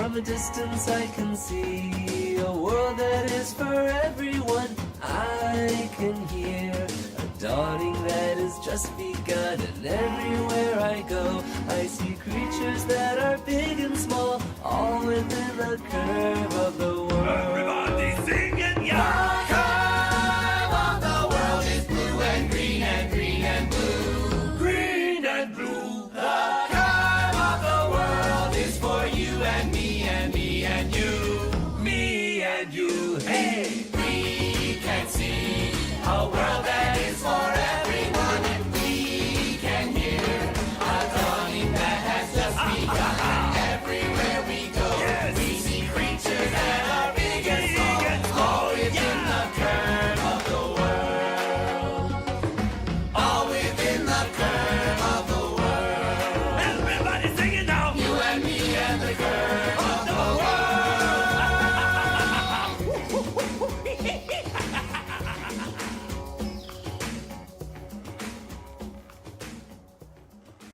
From a distance I can see a world that is for everyone. I can hear a dawning that has just begun, and everywhere I go I see creatures that are big and small, all within the curve of the world. Everybody singing, The yeah! curve of the world is blue and green and green and blue. Green and blue. The curve of the world is for you and me and me and you. Me and you, hey! We can see a world that is for everyone, and we can hear a dawning that has just begun. And everywhere we go, Yes. we see creatures that are big and small, all within the curve of the world. All within the curve of the world. Everybody singing now! You and me and the curve of the world.